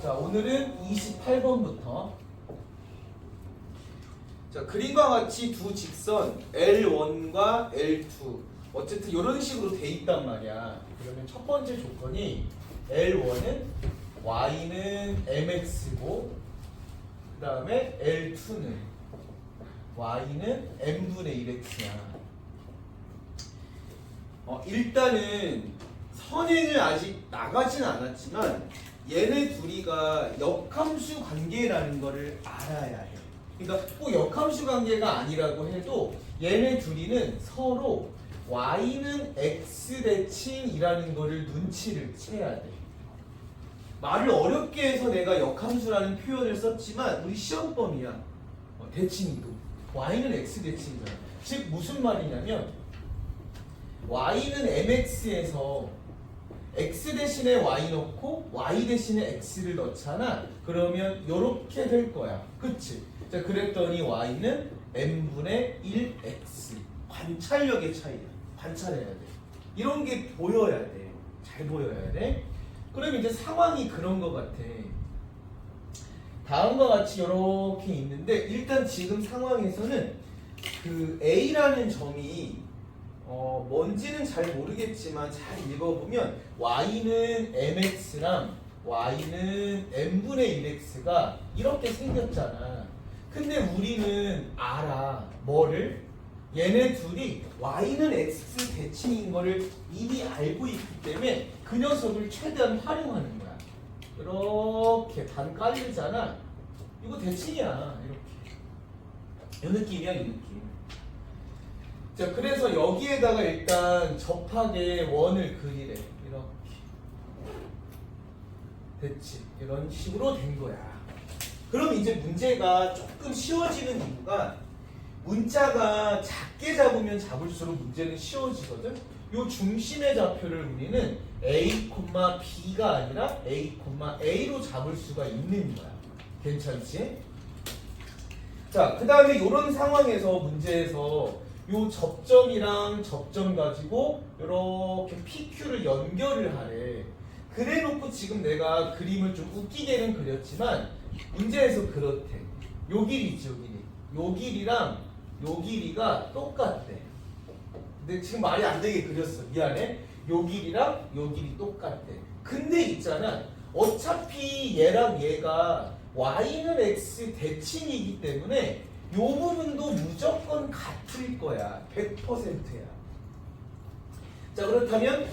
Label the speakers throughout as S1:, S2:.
S1: 자, 오늘은 28번부터 자, 그림과 같이 두 직선 L1과 L2 어쨌든 이런 식으로 돼 있단 말이야. 그러면 첫 번째 조건이 L1은 y는 mx고 그 다음에 L2는 y는 m분의 1x야. 일단은 선행을 아직 나가진 않았지만 얘네 둘이가 역함수 관계라는 거를 알아야 해. 그러니까 꼭 역함수 관계가 아니라고 해도 얘네 둘이는 서로 y는 x 대칭이라는 거를 눈치를 채야 돼. 말을 어렵게 해서 내가 역함수라는 표현을 썼지만 우리 시험범위야. 대칭이고 y는 x 대칭이잖아. 즉 무슨 말이냐면 y는 mx에서 x 대신에 y 넣고 y 대신에 x를 넣잖아. 그러면 이렇게 될 거야. 그치? 자, 그랬더니 y는 m분의 1x. 관찰력의 차이야. 관찰해야 돼. 이런 게 보여야 돼. 잘 보여야 돼. 그럼 이제 상황이 그런 것 같아. 다음과 같이 이렇게 있는데 일단 지금 상황에서는 그 a라는 점이 뭔지는 잘 모르겠지만 잘 읽어보면 y는 mx랑 y는 m분의 1x가 이렇게 생겼잖아. 근데 우리는 알아. 뭐를? 얘네 둘이 y는 x 대칭인 거를 이미 알고 있기 때문에 그 녀석을 최대한 활용하는 거야. 이렇게 반 깔리잖아. 이거 대칭이야. 이렇게. 이 느낌이야, 이 느낌. 자, 그래서 여기에다가 일단 접하게 원을 그리래. 이렇게. 됐지? 이런 식으로 된 거야. 그럼 이제 문제가 조금 쉬워지는 이유가 문자가 작게 잡으면 잡을수록 문제는 쉬워지거든? 요 중심의 좌표를 우리는 A, B가 아니라 A, A로 잡을 수가 있는 거야. 괜찮지? 자, 그 다음에 이런 상황에서 문제에서 요 접점이랑 접점 가지고 이렇게 PQ를 연결을 하래. 그래 놓고 지금 내가 그림을 좀 웃기게는 그렸지만 문제에서 그렇대. 요 길이 있지, 요 길이. 요 길이랑 요 길이가 똑같대. 근데 지금 말이 안 되게 그렸어. 미안해. 요 길이랑 요 길이 똑같대. 근데 있잖아. 어차피 얘랑 얘가 y는 x 대칭이기 때문에 요 부분도 무조건 같을 거야. 100%야. 자, 그렇다면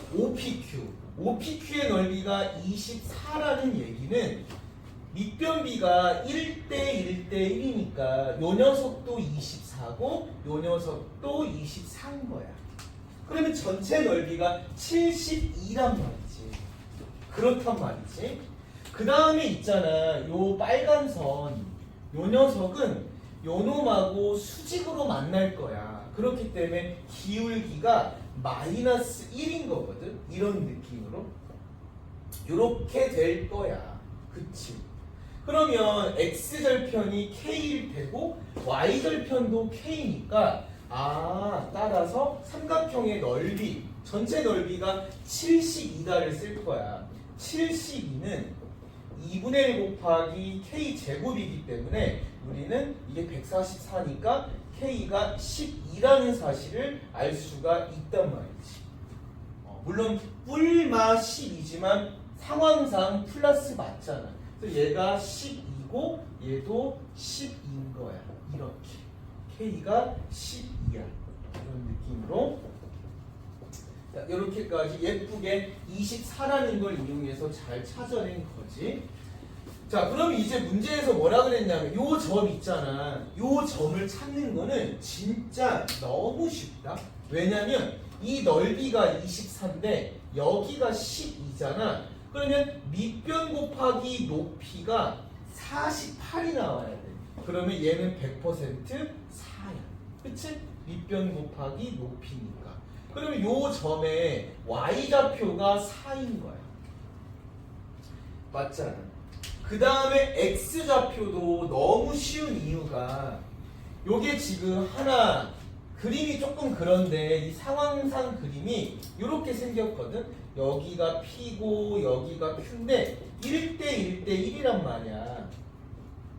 S1: OPQ의 넓이가 24라는 얘기는 밑변비가 1대 1대 1이니까 요 녀석도 24고 요 녀석도 24인 거야. 그러면 전체 넓이가 72란 말이지. 그렇단 말이지. 그 다음에 있잖아. 요 빨간 선. 요 녀석은 요 놈하고 수직으로 만날 거야. 그렇기 때문에 기울기가 마이너스 1인 거거든. 이런 느낌으로. 요렇게 될 거야. 그치? 그러면 x절편이 k일 테고 y절편도 k니까 따라서 삼각형의 넓이 전체 넓이가 72다를 쓸 거야. 72는 2분의 1 곱하기 k 제곱이기 때문에 우리는 이게 144니까 k가 12라는 사실을 알 수가 있단 말이지. 물론 뿔마 12지만 상황상 플러스 맞잖아. 그래서 얘가 12고 얘도 10인 거야. 이렇게. K가 12야. 이런 느낌으로. 자, 이렇게까지 예쁘게 24라는 걸 이용해서 잘 찾아낸 거지. 자, 그럼 이제 문제에서 뭐라 그랬냐면 요 점 있잖아. 요 점을 찾는 거는 진짜 너무 쉽다. 왜냐면 이 넓이가 24인데 여기가 12잖아. 그러면 밑변 곱하기 높이가 48이 나와야 돼. 그러면 얘는 100% 4야. 그치? 밑변 곱하기 높이니까. 그러면 요 점에 y좌표가 4인 거야. 맞잖아. 그 다음에 x좌표도 너무 쉬운 이유가 요게 지금 하나 그림이 조금 그런데 이 상황상 그림이 이렇게 생겼거든. 여기가 P고 여기가 Q인데 1대 1대 1이란 말이야.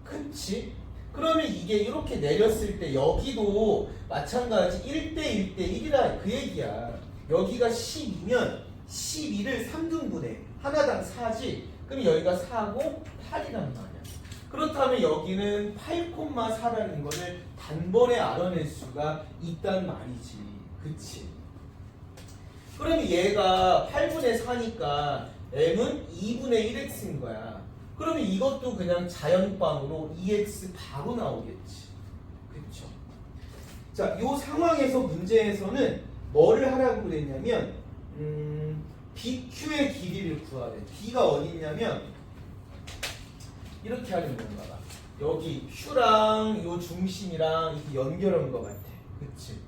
S1: 그치? 그러면 이게 이렇게 내렸을 때 여기도 마찬가지 1대 1대 1이라 그 얘기야. 여기가 10이면 12를 3등분해. 하나당 4지. 그럼 여기가 4고 8이란 말이야. 그렇다면 여기는 8,4라는 거를 단번에 알아낼 수가 있단 말이지. 그치? 그러면 얘가 8분의 4니까 m은 2분의 1x인 거야. 그러면 이것도 그냥 자연방으로 2x 바로 나오겠지. 그쵸? 자, 이 상황에서 문제에서는 뭐를 하라고 그랬냐면 BQ의 길이를 구하래. B가 어디 있냐면 이렇게 하는 건가 봐. 여기 Q랑 요 중심이랑 이렇게 연결한 것 같아. 그치?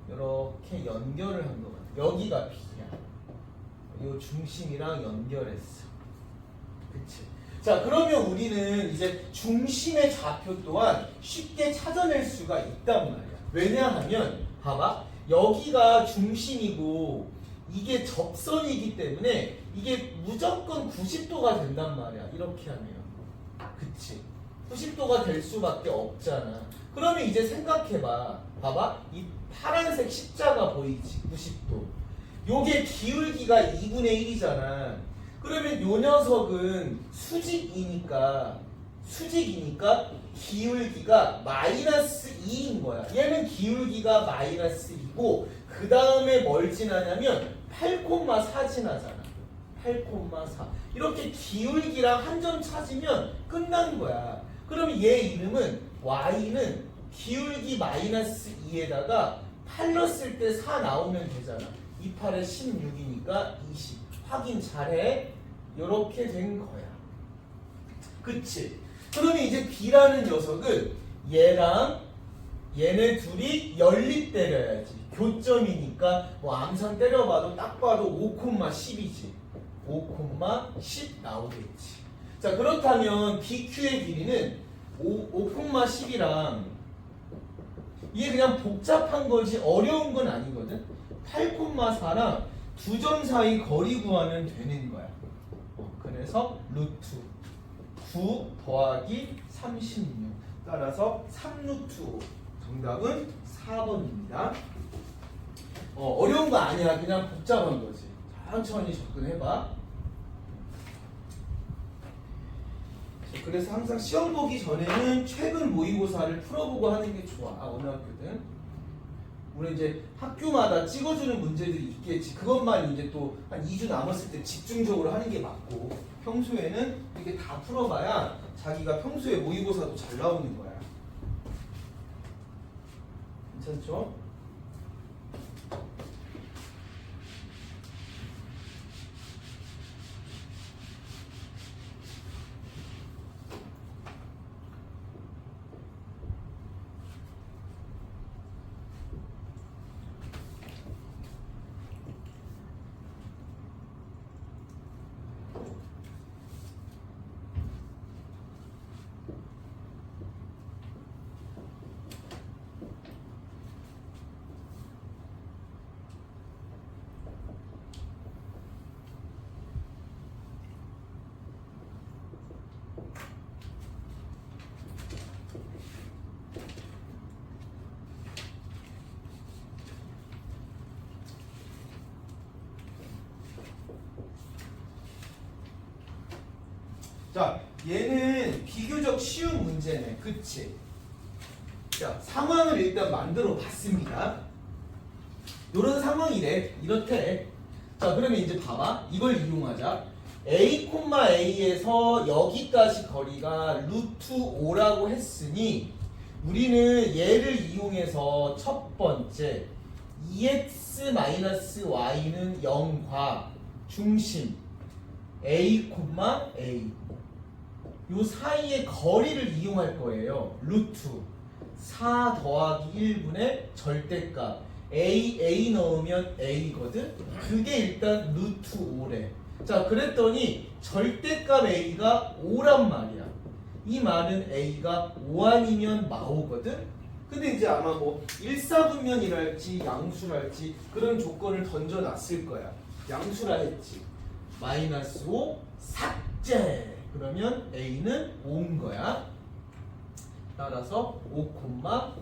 S1: 이렇게 연결을 한 것 같아. 여기가 B야. 요 중심이랑 연결했어. 그치? 자, 그러면 우리는 이제 중심의 좌표 또한 쉽게 찾아낼 수가 있단 말이야. 왜냐하면 봐봐. 여기가 중심이고 이게 접선이기 때문에 이게 무조건 90도가 된단 말이야. 이렇게 하면. 그치? 90도가 될 수밖에 없잖아. 그러면 이제 생각해봐. 봐봐. 이 파란색 십자가 보이지? 90도. 요게 기울기가 2분의 1이잖아. 그러면 요 녀석은 수직이니까 기울기가 마이너스 2인 거야. 얘는 기울기가 마이너스 2고 그 다음에 뭘 지나냐면 8,4 지나잖아. 8,4 이렇게 기울기랑 한 점 찾으면 끝난 거야. 그러면 얘 이름은 y는 기울기 마이너스 2에다가 8 넣었을 때 4 나오면 되잖아. 2, 8에 16이니까 20. 확인 잘해. 이렇게 된 거야. 그치? 그러면 이제 B라는 녀석은 얘랑 얘네 둘이 연립 때려야지. 교점이니까 뭐 암산 때려봐도 딱 봐도 5,10이지. 5,10 나오겠지. 자, 그렇다면 BQ의 길이는 5,10이랑 이게 그냥 복잡한 거지 어려운 건 아니거든. 8,4랑 두 점 사이 거리 구하면 되는 거야. 그래서 루트 9 더하기 36 따라서 3루트 5 정답은 4번입니다. 어려운 거 아니야. 그냥 복잡한 거지. 천천히 접근해봐. 그래서 항상 시험 보기 전에는 최근 모의고사를 풀어보고 하는 게 좋아. 어느 학교든. 우리 이제 학교마다 찍어주는 문제들이 있겠지. 그것만 이제 또 한 2주 남았을 때 집중적으로 하는 게 맞고, 평소에는 이렇게 다 풀어봐야 자기가 평소에 모의고사도 잘 나오는 거야. 괜찮죠? 자, 얘는 비교적 쉬운 문제네. 그치? 자, 상황을 일단 만들어 봤습니다. 요런 상황이래. 이렇대. 자, 그러면 이제 봐봐. 이걸 이용하자. A,A에서 여기까지 거리가 루트 5라고 했으니 우리는 얘를 이용해서 첫 번째 2x-y는 0과 중심 A, A 요 사이의 거리를 이용할 거예요. 루트 4 더하기 1분의 절대값 A 넣으면 A거든? 그게 일단 루트 5래. 자, 그랬더니 절대값 A가 5란 말이야. 이 말은 A가 5 아니면 마오거든? 근데 이제 아마 뭐 1사분면이랄지 양수랄지 그런 조건을 던져놨을 거야. 양수라 했지. 마이너스 5 삭제. 그러면 A는 5인 거야. 따라서 5,5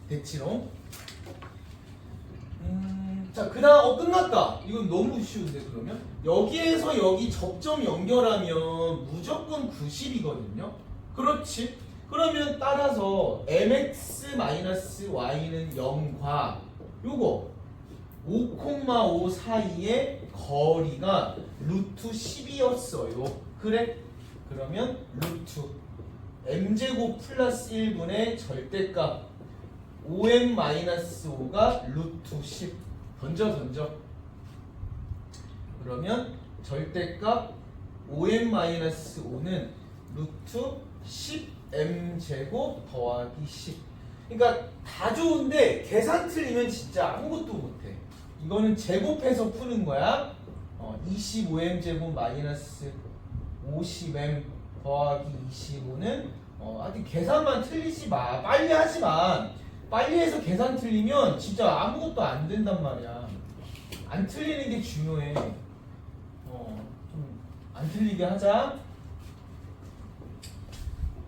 S1: 됐지롱. 자, 그 다음 끝났다. 이건 너무 쉬운데. 그러면 여기에서 여기 접점 연결하면 무조건 90이거든요. 그렇지. 그러면 따라서 mx-y는 0과 요거 5,5 사이의 거리가 루트 10이었어요. 그래? 그러면 루트 m제곱 플러스 1분의 절대값 5m-5가 루트 10 던져. 그러면 절대값 5m-5는 루트 10m제곱 더하기 10. 그러니까 다 좋은데 계산 틀리면 진짜 아무것도 못해. 이거는 제곱해서 푸는 거야. 25m제곱 마이너스 50m 더하기 25는 아직 계산만 틀리지 마. 빨리 하지 마. 빨리 해서 계산 틀리면 진짜 아무것도 안 된단 말이야. 안 틀리는 게 중요해. 좀 안 틀리게 하자.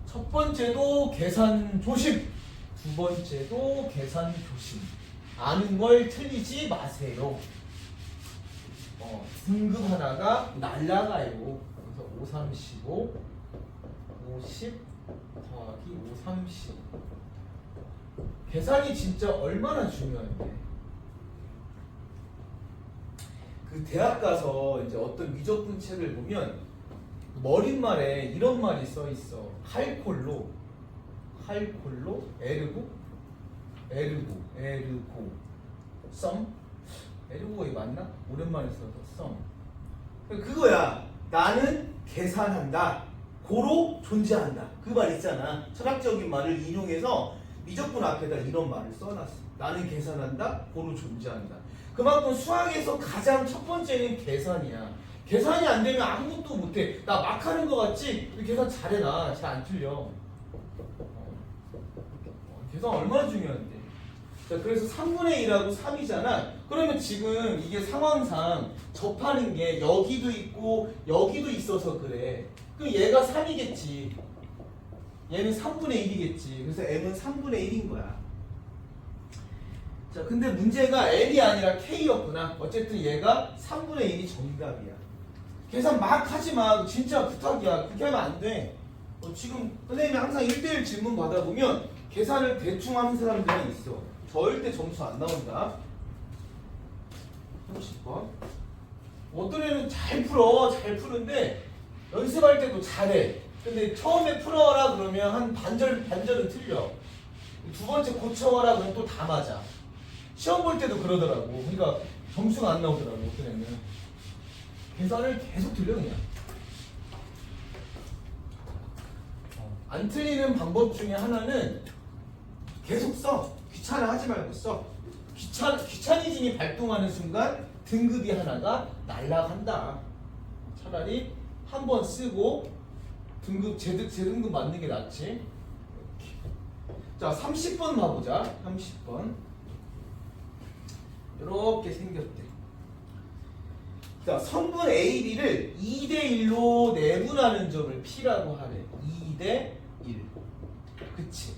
S1: 첫 번째도 계산 조심. 두 번째도 계산 조심. 아는 걸 틀리지 마세요. 등급 하나가 날라가요. 그래서 5, 3, 15, 50 더하기 5, 3, 15. 계산이 진짜 얼마나 중요한데. 그 대학 가서 이제 어떤 미적분 책을 보면 머릿말에 이런 말이 써 있어. 칼콜로 에르고 썸 에르고가 맞나? 오랜만에 써서 썸. 그거야. 나는 계산한다. 고로 존재한다. 그 말 있잖아. 철학적인 말을 인용해서 미적분 앞에다 이런 말을 써놨어. 나는 계산한다. 고로 존재한다. 그만큼 수학에서 가장 첫 번째는 계산이야. 계산이 안 되면 아무것도 못해. 나 막 하는 거 같지? 계산 잘해. 나 잘 안 틀려. 계산 얼마나 중요한데. 자, 그래서 3분의 1하고 3이잖아. 그러면 지금 이게 상황상 접하는 게 여기도 있고 여기도 있어서 그래. 그럼 얘가 3이겠지. 얘는 3분의 1이겠지. 그래서 m은 3분의 1인 거야. 자, 근데 문제가 L이 아니라 K였구나. 어쨌든 얘가 3분의 1이 정답이야. 계산 막 하지 마. 진짜 부탁이야. 그렇게 하면 안 돼. 지금 선생님이 항상 1대1 질문 받아보면 계산을 대충 하는 사람들이 있어. 절대 점수 안 나온다. 30번. 어떤 애는 잘 푸는데 연습할 때도 잘해. 근데 처음에 풀어라 그러면 한 반절은 틀려. 두 번째 고쳐와라 그러면 또 다 맞아. 시험 볼 때도 그러더라고. 그러니까 점수가 안 나오더라고. 어떤 애는 계산을 계속 틀려 그냥. 안 틀리는 방법 중에 하나는 계속 써. 귀찮아 하지 말고 써. 귀차니즘이 발동하는 순간 등급이 하나가 날아간다. 차라리 한 번 쓰고 제등급 맞는 게 낫지. 이렇게. 자, 30번 봐보자. 30번. 이렇게 생겼대. 자, 성분 A, B를 2대1로 내분하는 점을 P라고 하래. 2대1. 그치?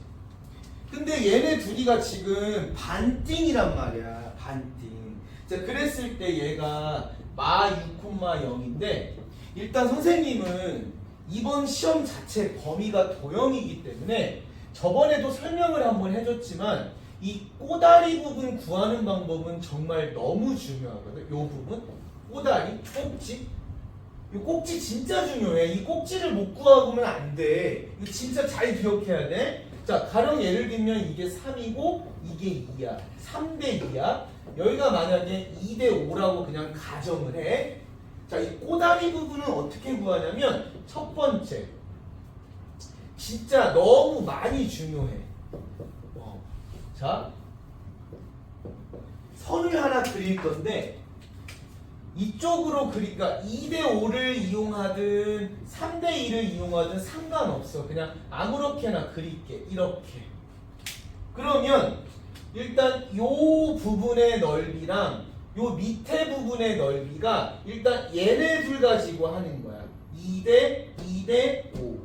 S1: 근데 얘네 둘이가 지금 반띵이란 말이야. 반띵. 자, 그랬을 때 얘가 마 6,0인데 일단 선생님은 이번 시험 자체 범위가 도형이기 때문에 저번에도 설명을 한번 해줬지만 이 꼬다리 부분 구하는 방법은 정말 너무 중요하거든. 요 부분 꼬다리, 꼭지. 이 꼭지 진짜 중요해. 이 꼭지를 못 구하고는 안 돼. 이거 진짜 잘 기억해야 돼. 자, 가령 예를 들면 이게 3이고 이게 2야. 3대 2야. 여기가 만약에 2대 5라고 그냥 가정을 해. 자, 이 꼬다리 부분은 어떻게 구하냐면 첫 번째, 진짜 너무 많이 중요해. 자, 선을 하나 그릴 건데 이쪽으로 그러니까 2대5를 이용하든 3대2를 이용하든 상관없어. 그냥 아무렇게나 그릴게. 이렇게. 그러면 일단 요 부분의 넓이랑 요 밑에 부분의 넓이가 일단 얘네 둘 가지고 하는 거야. 2대 2대 5,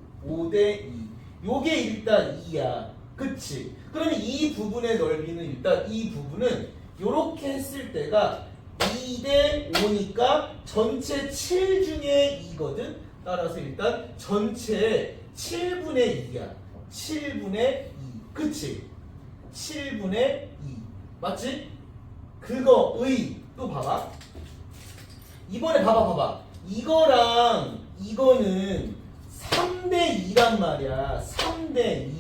S1: 5대 2. 요게 일단 2야. 그치? 그러면 이 부분의 넓이는 일단 이 부분은 요렇게 했을 때가 2대 5니까 전체 7 중에 2거든. 따라서 일단 전체 7분의 2야. 7분의 2. 그치? 7분의 2. 맞지? 그거의 또 봐봐. 이번에 봐봐. 이거랑 이거는 3대 2란 말이야. 3대 2.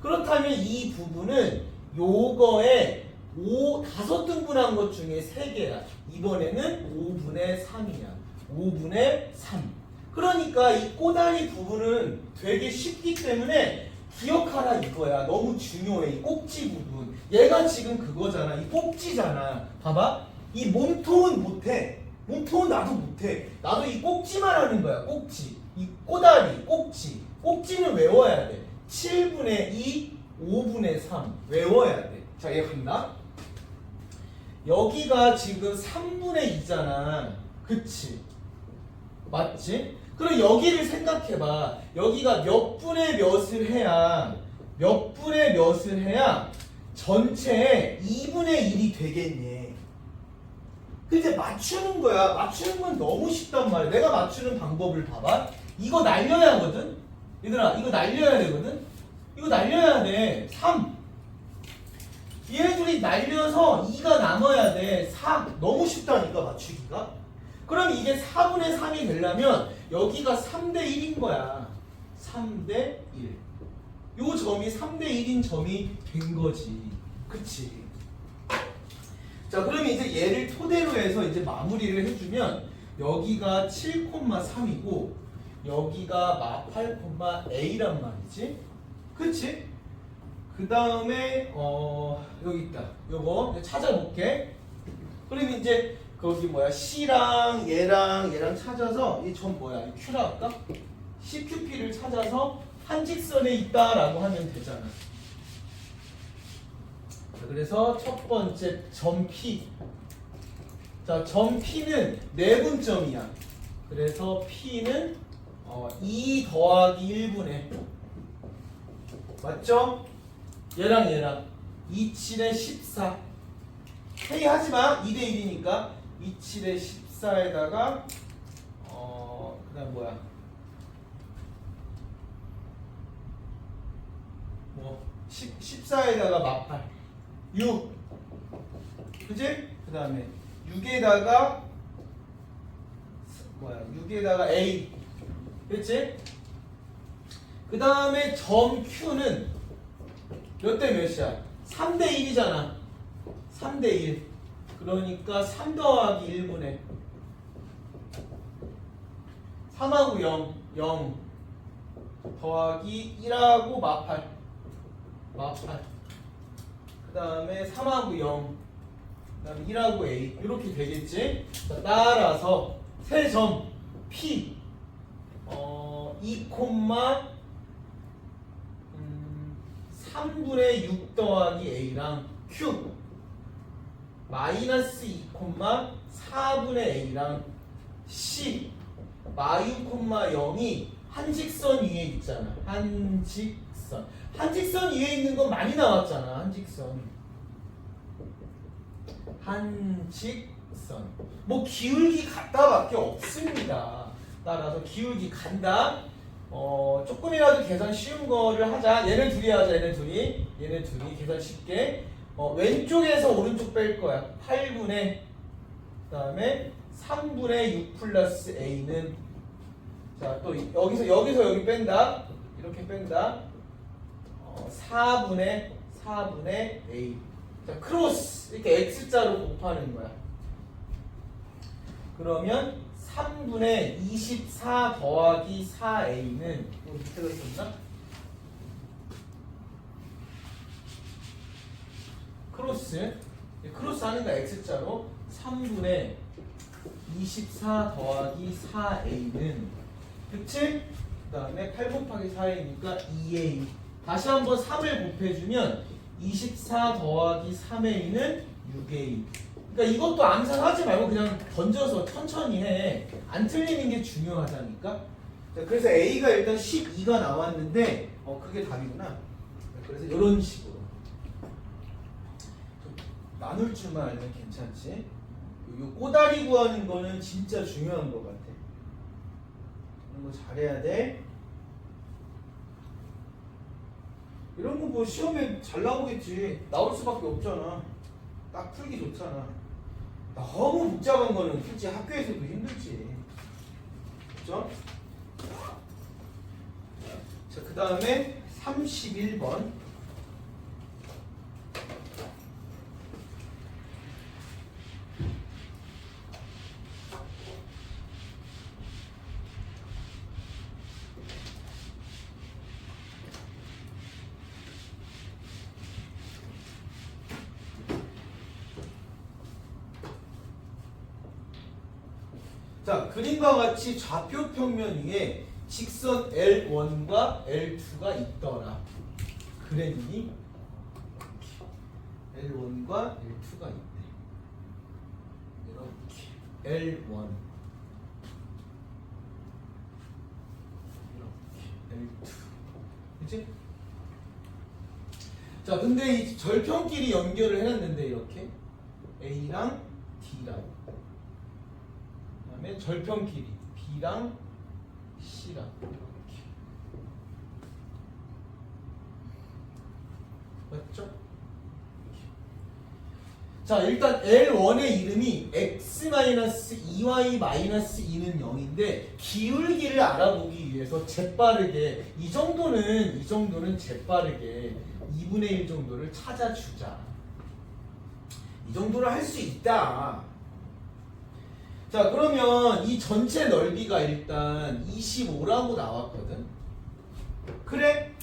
S1: 그렇다면 이 부분은 요거에 5등분한 것 중에 3개야. 이번에는 5분의 3이야. 5분의 3. 그러니까 이 꼬다리 부분은 되게 쉽기 때문에 기억하라 이거야. 너무 중요해. 이 꼭지 부분. 얘가 지금 그거잖아. 이 꼭지잖아. 봐봐. 이 몸통은 못해. 몸통은 나도 못해. 나도 이 꼭지만 하는 거야. 꼭지. 이 꼬다리, 꼭지. 꼭지는 외워야 돼. 7분의 2, 5분의 3. 외워야 돼. 자, 얘 간다. 여기가 지금 3분의 2잖아. 그치? 맞지? 그럼 여기를 생각해봐. 여기가 몇 분의 몇을 해야 전체의 2분의 1이 되겠니? 근데 맞추는 거야. 맞추는 건 너무 쉽단 말이야. 내가 맞추는 방법을 봐봐. 이거 날려야 하거든? 얘들아, 이거 날려야 되거든? 이거 날려야 돼. 3. 얘네들이 날려서 2가 남아야 돼. 4. 너무 쉽다니까, 맞추기가. 그럼 이게 4분의 3이 되려면 여기가 3대 1인 거야. 3대 1. 요 점이 3대 1인 점이 된 거지. 그치? 자, 그러면 이제 얘를 토대로 해서 이제 마무리를 해주면 여기가 7,3이고 여기가 8,a란 말이지. 그치? 그 다음에 여기 있다. 요거 찾아볼게. 그러면 이제 거기 뭐야 C랑 얘랑 찾아서 이 점 뭐야 이 Q라 할까? CQP를 찾아서 한 직선에 있다라고 하면 되잖아. 자, 그래서 첫 번째 점 P. 자, 점 P는 내분점이야. 그래서 P는 2 더하기 1분의 맞죠? 얘랑 27에 14. 회의하지마. 2대 1이니까 27에 14에다가 그 다음 뭐야 14에다가 마팔 6. 그지? 그 다음에 6에다가 뭐야 6에다가 A. 그치? 그 다음에 점 Q는 몇 대 몇이야? 3대 1이잖아. 3대 1. 그러니까 3 더하기 1분의 3하고 0 더하기 1하고 마팔 그 다음에 3하고 0 그 다음에 1하고 A 이렇게 되겠지? 자, 따라서 세 점 P 2, 3분의 6 더하기 A랑 Q 마이너스 2, 4분의 A랑 C 마유, 0이 한직선 위에 있잖아. 한직선 위에 있는 건 많이 나왔잖아. 한직선 뭐 기울기 같다밖에 없습니다. 따라서 기울기 간다. 조금이라도 계산 쉬운 거를 하자. 얘네 둘이 하자. 얘네 둘이 계산 쉽게. 왼쪽에서 오른쪽 뺄 거야. 8분의 그 다음에 3분의 6 플러스 A는 자, 또 여기서 여기 뺀다. 이렇게 뺀다. 4분의 A. 자, 크로스 이렇게 X자로 곱하는 거야. 그러면 3분의 24 더하기 4A는 밑에가 있었나? 크로스 하는 거야. X자로 3분의 24 더하기 4A는 그치? 그 다음에 8 곱하기 4A니까 2A. 다시 한번 3을 곱해주면 24 더하기 3A는 6A. 그러니까 이것도 암산하지 말고 그냥 던져서 천천히 해. 안 틀리는 게 중요하다니까. 자, 그래서 A가 일단 12가 나왔는데 그게 답이구나. 그래서 이런 식으로 좀 나눌 줄만 알면 괜찮지. 요 꼬다리 구하는 거는 진짜 중요한 것 같아. 이런 거 잘해야 돼. 이런 거 뭐 시험에 잘 나오겠지. 나올 수밖에 없잖아. 딱 풀기 좋잖아. 너무 복잡한 거는 솔직히 학교에서도 힘들지. 그렇죠? 자, 그 다음에 31번. 자, 그림과 같이 좌표 평면 위에 직선 L1과 L2가 있더라. 그랬니? L1과 L2가 있네. 이렇게 L1 이렇게 L2 그치? 자, 근데 이 절편끼리 연결을 해놨는데 이렇게 A랑 D랑 그다음에 절편끼리 B랑 C랑 이렇게 맞죠? 자, 일단 L1의 이름이 x-2y-2는 0인데 기울기를 알아보기 위해서 재빠르게 이 정도는 재빠르게 2분의 1 정도를 찾아주자. 이 정도를 할 수 있다. 자, 그러면 이 전체 넓이가 일단 25라고 나왔거든. 그래?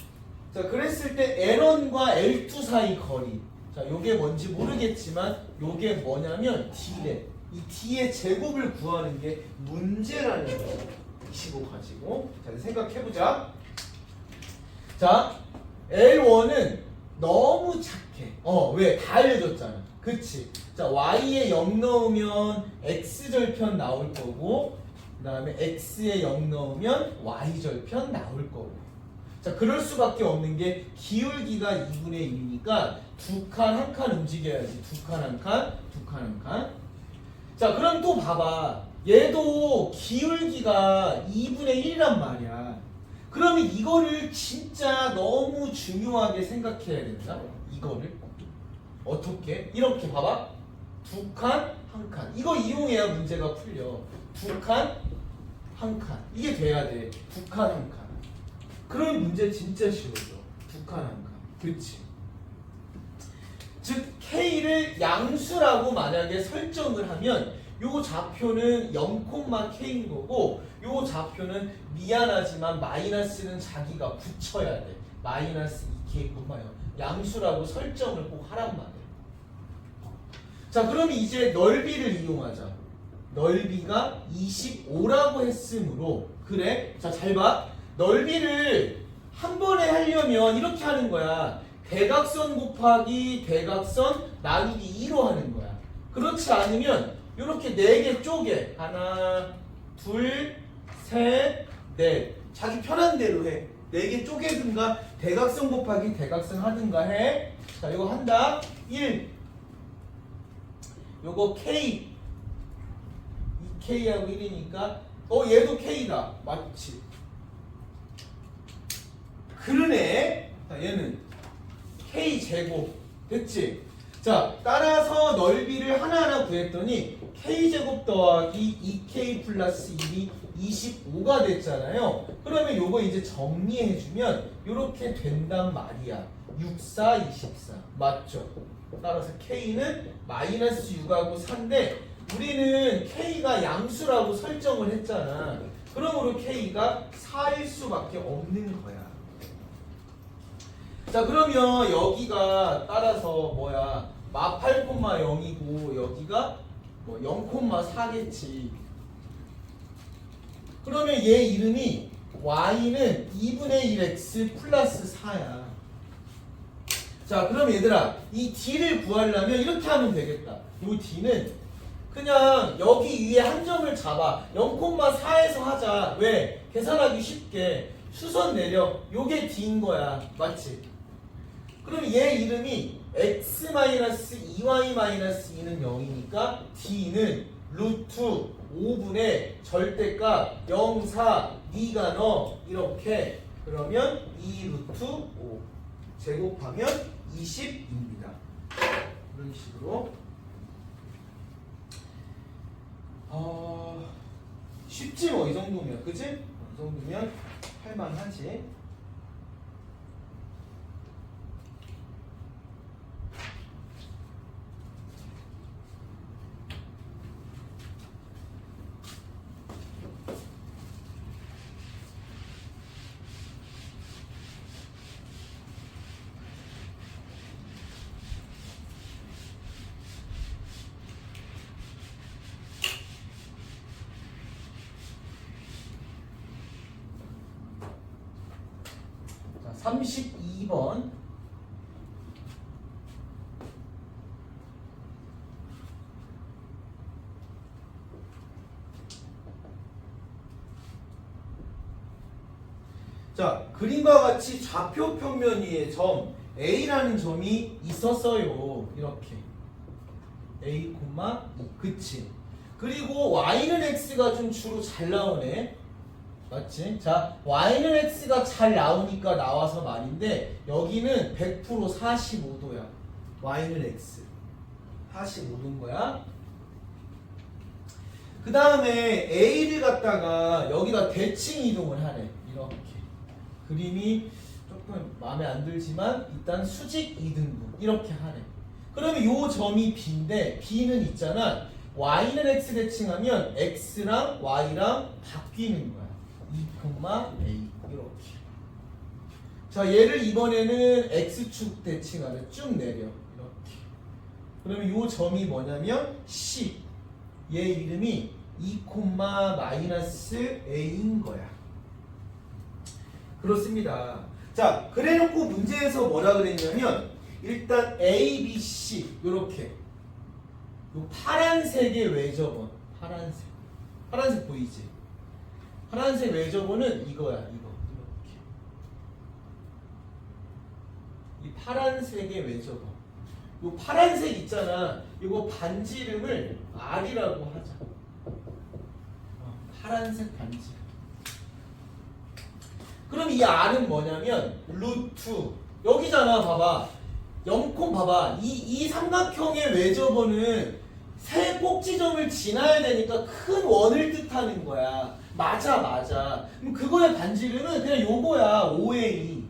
S1: 자, 그랬을 때 L1과 L2 사이 거리. 자, 요게 뭔지 모르겠지만 요게 뭐냐면 D래. 이 D의 제곱을 구하는 게 문제라는 거. 25 가지고. 자, 생각해보자. 자, L1은 너무 착해. 왜? 다 알려줬잖아. 그치? 자, y에 0 넣으면 x절편 나올 거고, 그 다음에 x에 0 넣으면 y절편 나올 거고. 자, 그럴 수밖에 없는 게 기울기가 2분의 1이니까 두 칸 한 칸 움직여야지. 두 칸 한 칸, 두 칸 한 칸. 자, 그럼 또 봐봐. 얘도 기울기가 2분의 1이란 말이야. 그러면 이거를 진짜 너무 중요하게 생각해야 된다. 이거를. 어떻게? 이렇게 봐봐. 두 칸, 한 칸. 이거 이용해야 문제가 풀려. 두 칸, 한 칸. 이게 돼야 돼. 두 칸, 한 칸. 그럼 문제 진짜 쉬워져. 두 칸, 한 칸. 그치? 즉 K를 양수라고 만약에 설정을 하면 요 좌표는 0,K인 거고 요 좌표는 미안하지만 마이너스는 자기가 붙여야 돼. 마이너스 2K, 0. 양수라고 설정을 꼭 하란 말이야. 자, 그럼 이제 넓이를 이용하자. 넓이가 25라고 했으므로 그래? 자, 잘 봐. 넓이를 한 번에 하려면 이렇게 하는 거야. 대각선 곱하기 대각선 나누기 2로 하는 거야. 그렇지 않으면 이렇게 4개 쪼개. 하나, 둘, 셋, 넷. 자기 편한 대로 해. 4개 쪼개든가 대각선 곱하기 대각선 하든가 해. 자, 이거 한다. 1. 요거 K. 2K하고 1이니까 얘도 K다. 맞지? 그러네. 자, 얘는 K제곱. 됐지? 자, 따라서 넓이를 하나하나 구했더니 K제곱 더하기 2K 플러스 1이 25가 됐잖아요. 그러면 요거 이제 정리해주면 요렇게 된단 말이야. 6, 4, 24. 맞죠? 따라서 K는 마이너스 6하고 4인데 우리는 K가 양수라고 설정을 했잖아. 그러므로 K가 4일 수밖에 없는 거야. 자, 그러면 여기가 따라서 뭐야? 마 8,0이고 여기가 뭐 0,4겠지. 그러면 얘 이름이 y는 2분의 1x 플러스 4야. 자, 그럼 얘들아, 이 D를 구하려면 이렇게 하면 되겠다. 이 D는 그냥 여기 위에 한 점을 잡아. 0,4에서 하자. 왜? 계산하기 쉽게. 수선 내려. 요게 D인 거야. 맞지? 그럼 얘 이름이 x-2y-2는 0이니까 D는 루트 5분의 절대값 0, 4, 네가 넣어. 이렇게. 그러면 2 루트 5 제곱하면 20입니다. 이런 식으로. 쉽지 뭐 이 정도면. 그치? 이 정도면 할만하지. 자, 32번. 자, 그림과 같이 좌표 평면 위에 점 A라는 점이 있었어요. 이렇게 A, 2. 그치? 그리고 Y는 X가 좀 주로 잘 나오네. 맞지? 자, Y는 X가 잘 나오니까 나와서 말인데 여기는 100% 45도야. Y는 X 45도인 거야. 그 다음에 A를 갖다가 여기다 대칭 이동을 하네. 이렇게. 그림이 조금 마음에 안 들지만 일단 수직 2등분 이렇게 하네. 그러면 이 점이 B인데 B는 있잖아. Y는 X 대칭하면 X랑 Y랑 바뀌는 거야. 2,A 이렇게. 자, 얘를 이번에는 X축 대칭하면 쭉 내려. 이렇게. 그러면 이 점이 뭐냐면 C. 얘 이름이 2,-A인 거야. 그렇습니다. 자, 그래놓고 문제에서 뭐라 그랬냐면 일단 A, B, C 요렇게 요 파란색의 외접원. 파란색 보이지? 파란색 외접원은 이거야. 이거 이렇게. 이 파란색의 외접원. 요 파란색 있잖아. 이거 반지름을 R이라고 하자. 파란색 반지름. 그럼 이 R은 뭐냐면 루트 여기잖아. 봐봐. 0, 봐봐. 이 삼각형의 외접원은 세 꼭지점을 지나야 되니까 큰 원을 뜻하는 거야. 맞아. 그럼 그거의 반지름은 그냥 요거야. 5A.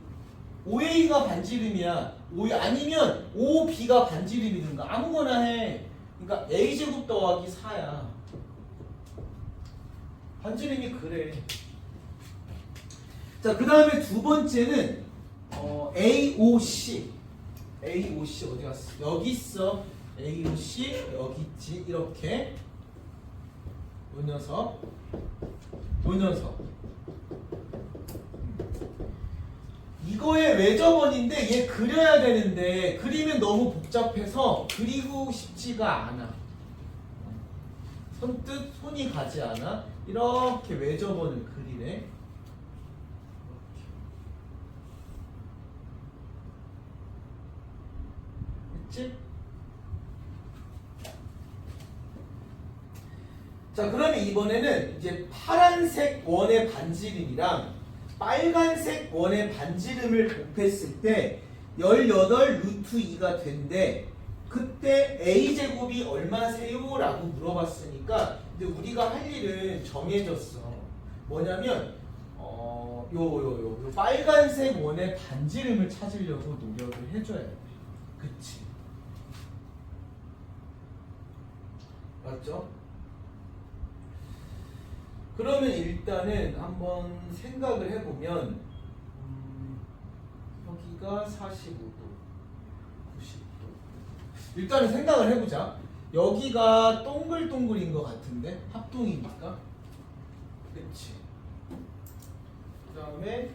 S1: 5A가 반지름이야. 아니면 5B가 반지름이든가 아무거나 해. 그러니까 A제곱 더하기 4야. 반지름이 그래. 자, 그 다음에 두 번째는 AOC. AOC 어디 갔어? 여기 있어. AOC 여기 있지. 이렇게 요 녀석. 이거의 외접원인데 얘 그려야 되는데 그리면 너무 복잡해서 그리고 싶지가 않아. 선뜻 손이 가지 않아. 이렇게 외접원을 그리래. 자, 그러면 이번에는 이제 파란색 원의 반지름이랑 빨간색 원의 반지름을 곱했을 때 18 루트 2가 된대. 그때 A제곱이 얼마세요? 라고 물어봤으니까 근데 우리가 할 일은 정해졌어. 뭐냐면 요 빨간색 원의 반지름을 찾으려고 노력을 해줘야 돼. 그치? 맞죠? 그러면 일단은 한번 생각을 해보면 여기가 45도, 90도. 일단은 생각을 해보자. 여기가 동글동글인 것 같은데 합동이니까, 그렇지. 그 다음에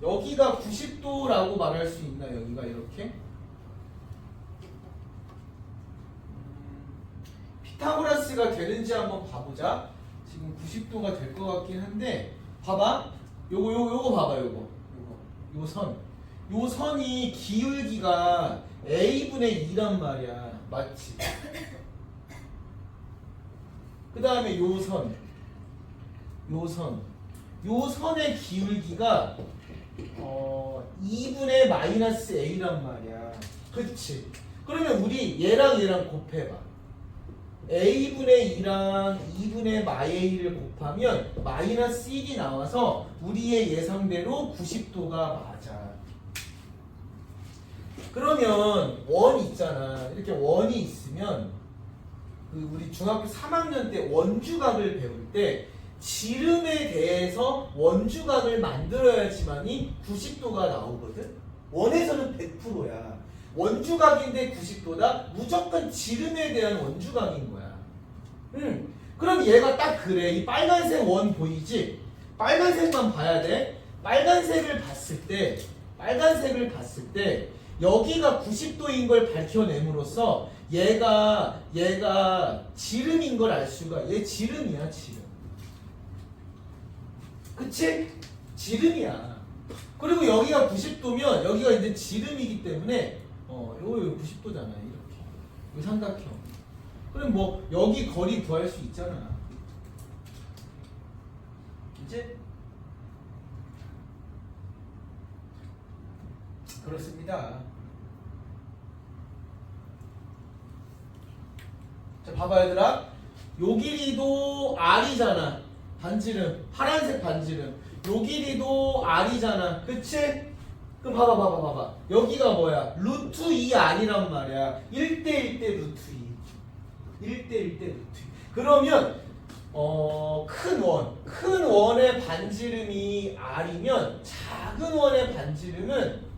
S1: 여기가 90도라고 말할 수 있나요? 여기가 이렇게? 피타고라스가 되는지 한번 봐보자. 지금 90도가 될 것 같긴 한데 봐봐. 요거 봐봐. 요 선. 요 선이 기울기가 a분의 2란 말이야. 맞지? 그 다음에 요 선. 요 선의 기울기가 2분의 마이너스 a란 말이야. 그치? 그러면 우리 얘랑 곱해봐. a분의 2랑 2분의 a를 곱하면 마이너스 1이 나와서 우리의 예상대로 90도가 맞아. 그러면 원 있잖아. 이렇게 원이 있으면 그 우리 중학교 3학년 때 원주각을 배울 때 지름에 대해서 원주각을 만들어야지만이 90도가 나오거든. 원에서는 100%야. 원주각인데 90도다? 무조건 지름에 대한 원주각인 거야. 그럼 얘가 딱 그래. 이 빨간색 원 보이지? 빨간색만 봐야 돼. 빨간색을 봤을 때 여기가 90도인 걸 밝혀냄으로써 얘가 지름인 걸 알 수가. 얘 지름이야, 지름. 그치? 지름이야. 그리고 여기가 90도면 여기가 이제 지름이기 때문에 요거 90도잖아. 이렇게. 이 삼각형. 그럼 뭐 여기 거리 구할 수 있잖아. 이제 그렇습니다. 자, 봐봐 얘들아. 요 길이도 r이잖아. 반지름. 파란색 반지름. 요 길이도 r이잖아. 그치? 그럼 봐봐. 여기가 뭐야? 루트 2r이란 말이야. 1대1 대 루트 2. 1대1 대 루트 2. 그러면 큰 원의 반지름이 r이면 작은 원의 반지름은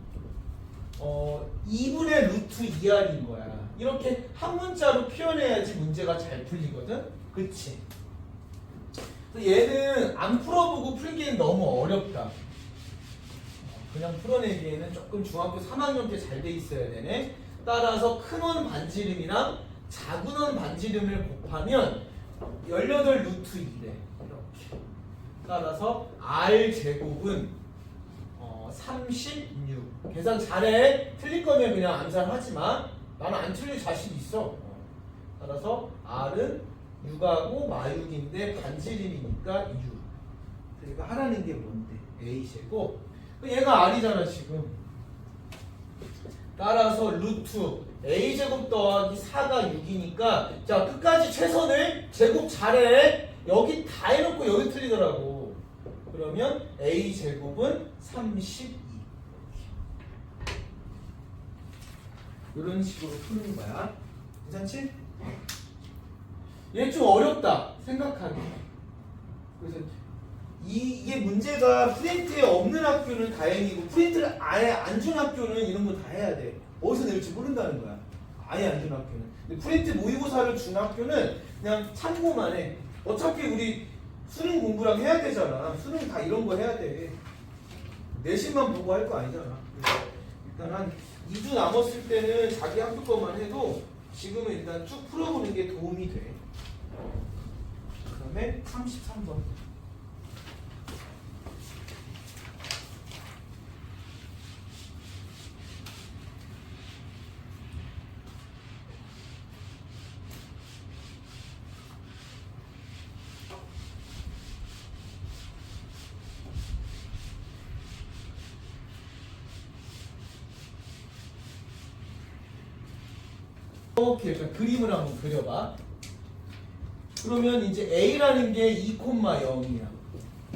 S1: 2분의 루트 2r인 거야. 이렇게 한 문자로 표현해야지 문제가 잘 풀리거든. 그치? 얘는 안 풀어보고 풀기엔 너무 어렵다. 그냥 풀어내기에는 조금 중학교 3학년 때 잘 돼 있어야 되네. 따라서 큰 원 반지름이랑 작은 원 반지름을 곱하면 18 루트 2래. 이렇게. 따라서 r 제곱은 36. 계산 잘해. 틀릴 거면 그냥 암산하지 마. 나는 안 틀릴 자신 있어. 따라서 r은 6하고 마육인데 반지름이니까 6. 그러니까 하라는 게 뭔데? a 제곱. 얘가 r이잖아 지금. 따라서 루트 a제곱 더하기 4가 6이니까 자 끝까지 최선을 제곱 잘해. 여기 다 해놓고 여기 틀리더라고. 그러면 a제곱은 32. 이런 식으로 푸는 거야. 괜찮지? 얘 좀 어렵다 생각하기. 그래서 이게 문제가 프린트에 없는 학교는 다행이고 프린트를 아예 안 준 학교는 이런 거 다 해야 돼. 어디서 낼지 모른다는 거야. 아예 안 준 학교는. 근데 프린트 모의고사를 준 학교는 그냥 참고만 해. 어차피 우리 수능 공부랑 해야 되잖아. 수능 다 이런 거 해야 돼. 내신만 보고 할 거 아니잖아. 그래서 일단 한 2주 남았을 때는 자기 학교 것만 해도 지금은 일단 쭉 풀어보는 게 도움이 돼. 그 다음에 33번. 이렇게 일단 그림을 한번 그려봐. 그러면 이제 A라는 게 2,0이야.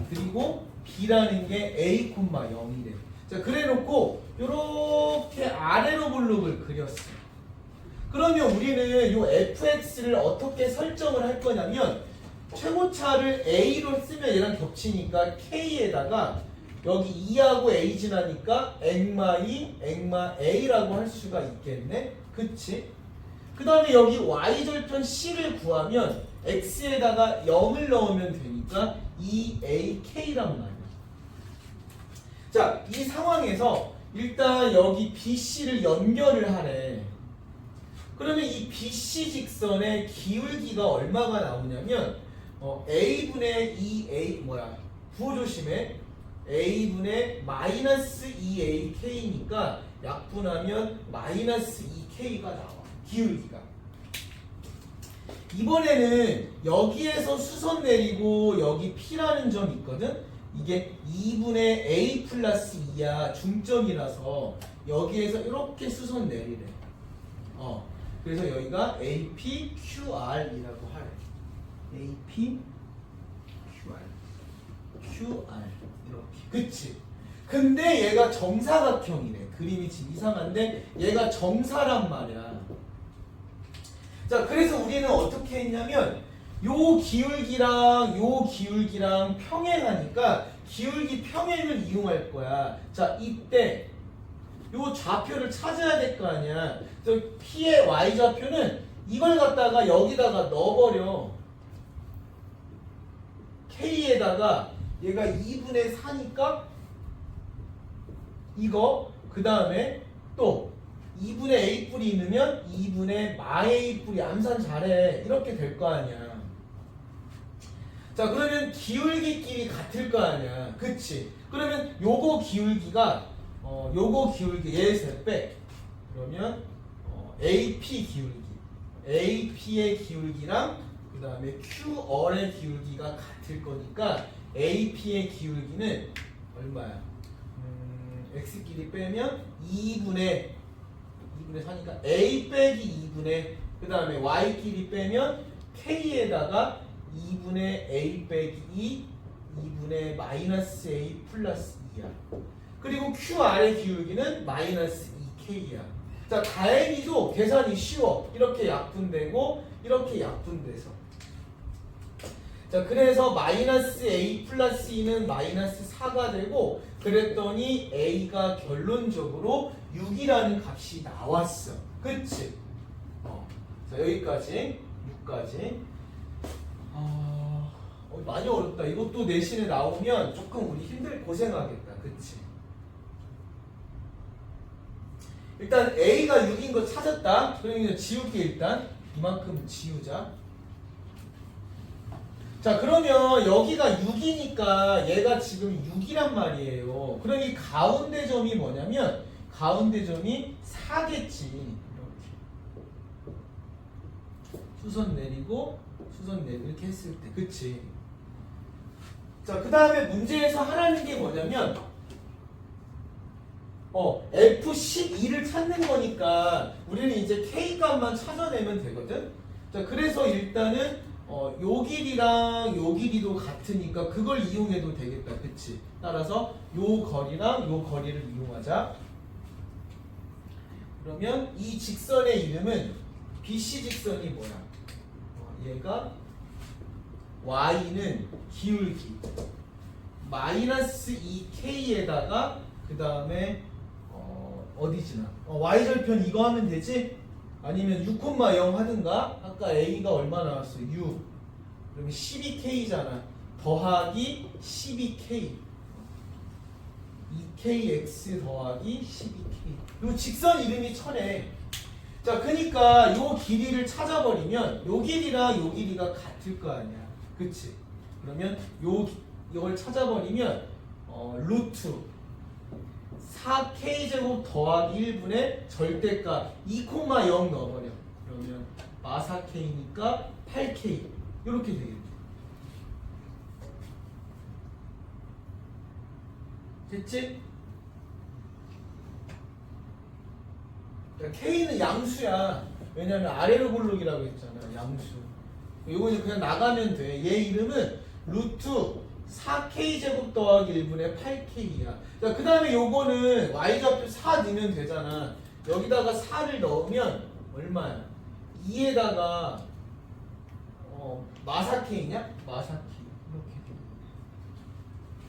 S1: 그리고 B라는 게 A,0이래. 자, 그래놓고 이렇게 아래로 블록을 그렸어. 그러면 우리는 이 fx를 어떻게 설정을 할 거냐면 최고차를 A로 쓰면 얘랑 겹치니까 K에다가 여기 2하고 A 지나니까 액마 2, 액마 A라고 할 수가 있겠네. 그치? 그 다음에 여기 y절편 C를 구하면 x에다가 0을 넣으면 되니까 2ak란 말이야. 자, 이 상황에서 일단 여기 BC를 연결을 하래. 그러면 이 BC 직선의 기울기가 얼마가 나오냐면 A분의 2A 부호 조심해. A분의 마이너스 2AK니까 약분하면 마이너스 2K가 나와. 기울기가. 이번에는 여기에서 수선 내리고 여기 P라는 점이 있거든. 이게 2분의 A 플러스 2야. 중점이라서 여기에서 이렇게 수선 내리래. 그래서 여기가 APQR이라고 하래. APQR 이렇게. 그치? 근데 얘가 정사각형이네. 그림이 지금 이상한데 얘가 정사란 말이야. 자, 그래서 우리는 어떻게 했냐면 요 기울기랑 요 기울기랑 평행하니까 기울기 평행을 이용할 거야. 자, 이때 요 좌표를 찾아야 될 거 아니야. P의 Y좌표는 이걸 갖다가 여기다가 넣어버려. K에다가 얘가 2분의 4니까 이거 그 다음에 또 2분의 A 뿔이 넣으면 2분의 마A 뿔이 암산 잘해. 이렇게 될 거 아니야. 자, 그러면 기울기끼리 같을 거 아니야. 그치? 그러면 요거 기울기가 요거 기울기 얘에서 빼. 그러면 AP 기울기. AP의 기울기랑 그 다음에 QR의 기울기가 같을 거니까 AP의 기울기는 얼마야? X끼리 빼면 2분의 4니까 A 빼기 2분의 그 다음에 Y끼리 빼면 K에다가 2분의 A 빼기 2 2분의 마이너스 A 플러스 2야. 그리고 QR의 기울기는 마이너스 2K야. 자, 다행히도 계산이 쉬워. 이렇게 약분되고 이렇게 약분돼서. 자, 그래서 마이너스 A 플러스 2는 마이너스 4가 되고 그랬더니 A가 결론적으로 6이라는 값이 나왔어. 그치? 자, 여기까지 6까지. 많이 어렵다. 이것도 내신에 나오면 조금 우리 고생하겠다. 그치? 일단 A가 6인 거 찾았다. 그러면 지울게. 일단 이만큼 지우자. 자, 그러면 여기가 6이니까 얘가 지금 6이란 말이에요. 그럼 이 가운데 점이 뭐냐면 가운데 점이 4겠지. 이렇게 수선 내리고 이렇게 했을 때. 그치? 자, 그 다음에 문제에서 하라는 게 뭐냐면 F12를 찾는 거니까 우리는 이제 K 값만 찾아내면 되거든. 자, 그래서 일단은 요 길이랑 요 길이도 같으니까 그걸 이용해도 되겠다. 그치? 따라서 요 거리랑 요 거리를 이용하자. 그러면 이 직선의 이름은 BC 직선이 뭐야? 얘가 Y는 기울기 마이너스 2K에다가 그 다음에 어디지나 Y절편 이거 하면 되지? 아니면 6,0 하든가. 아까 A가 얼마 나왔어? 6. 그러면 12K잖아. 더하기 12K 2KX 더하기 12K. 요 직선 이름이 천에. 자, 그러니까 요 길이를 찾아버리면 요 길이랑 요 길이가 같을 거 아니야. 그치? 그러면 요걸 찾아버리면 루트 4K제곱 더하기 1분의 절대값 2,0 넣어버려. 그러면 마사K니까 8K 이렇게 되겠네. 됐지? K는 양수야. 왜냐면 아래로 볼록이라고 했잖아. 양수. 이거는 그냥 나가면 돼. 얘 이름은 루트 4K제곱 더하기 1분의 8K야. 그 다음에 요거는 Y좌표 4 넣으면 되잖아. 여기다가 4를 넣으면 얼마야? 2에다가 마사K냐? 마사K 이렇게.